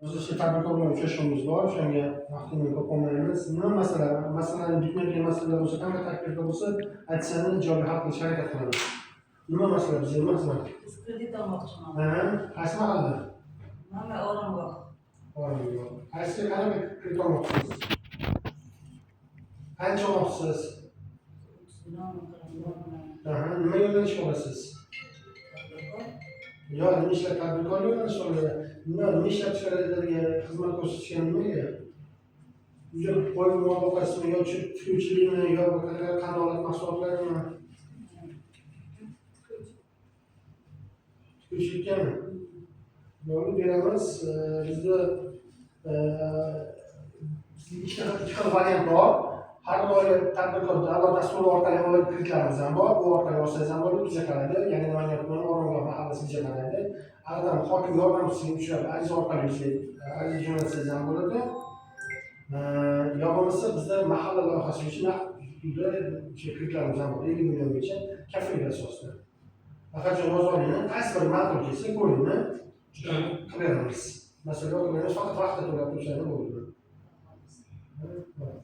Biz işte tadbirkor bilan uchrashuvimiz bor, o'shanga vaqtini ko'p olmaymiz. Nima masala? Masalan, dokumentli masalalar bo'lsa, qanaqa takliflar bo'lsa, aytsangiz ijobiy hal qilishga harakat qilamiz. Nima masala bizga nima xizmat? Biz kredit olmoqchiman. Ha, qaysi mahalla? Mana Oromgoh. Oromgoh. Qaysi qanaqa kredit olmoqchisiz? Qancha olmoqchisiz? Aha, nima yo'nalishga olasiz? Yo, nima ishlab tadbirkor yo'nalishi oladi? Nima ishlab chiqaradigan xizmat ko'rsatishga nimaga? Juda qo'y musobaqasimi yoki tikuvchilikmi yo qandolat mahsulotlarimi? Tikuvchilikami? Yo'li beramiz. Bizda ikki xil variant bor. Har doim tadbirkor davlat dasturi orqali olayotgan kreditlarimiz ham bor. Bu orqali olsangiz ham bo'ladi, bizga qaraydi. Ya'ni Ma'niyatman Oromgoh mahallasi bizga qaraydi. Aradan hokim yordamchisiga uchrab ariza orqali ariza jo'natsangiz ham bo'ladi. Yo bo'lmasa bizda mahalla loyihasi uchun kreditlarimiz ham bor. 50 milliongacha kafillik asosida. Faqat yozib olinglar, qaysi biri ma'qul kelsa, ko'ringni qilamiz. Masalan, o'tiramiz, faqat vaqtda to'lab tursangiz bo'ladi.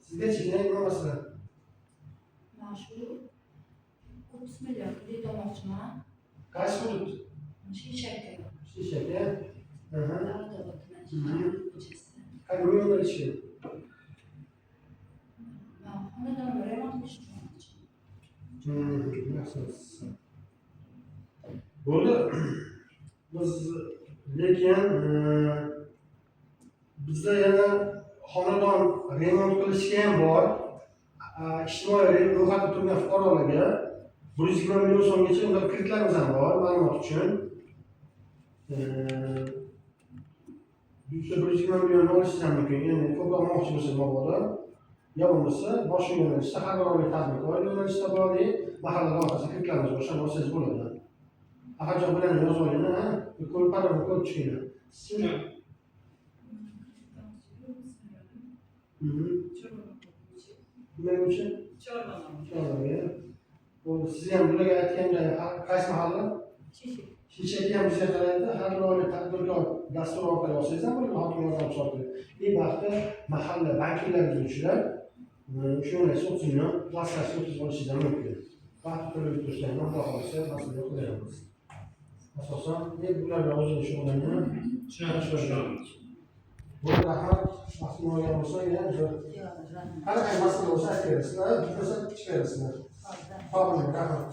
Sizga nima masala? Mana shu 30 million kredit olmoqchiman. Qaysi hudud? Shishaka. Shishaka. Aha. Ko'chasida. Qanday yo'nalishi? Men xonadonni remont qilishmoqchiman. Yaxshi. Bo'ldi. Biz lekin bizda yana xonadon remont qilishga ham bor. Ijtimoiy ro'yxatda turgan fuqarolarga 120 million so'mgacha ular kreditlarimiz ham bor, ma'lumot uchun. 120 million olishingiz ham mumkin. Endi ko'proq olmoqchi bo'lsangiz mabodo. Yo bo'lmasa boshqa yo'nalishda har bir oylik tadbirkor yo'nalishda bordik, mahalla loyihasi kreditlarimiz bor, shuni olsangiz bo'ladi. Ahadjon bilan yozib olinglar, ha? Ko'rib chiqinglar. Nima uchun? Chorlama. Bu siz ham bularga aytganday qaysi mahalla? Shishaka ham bizga qaraydi, har bir oylik tadbirkor dastur orqali olsangiz ham bo'ladi, hokim yordamchisi orqali. Vaqtda mahalla vakillarga uchrab, shu yo'nalishda 30 million plastikasi o'tkazib olishingiz ham mumkin. Vaqt to'lab turishlarni xudo xohlasa masala qilamiz. Asosan, bular bilan o'zini shug'ullangan. Bu rahmat, vaqtni olgan bo'lsa, yana qanaqa masala bo'lsa aytaverasizlar, bilmasa chiqaverasizlar. Rahmat.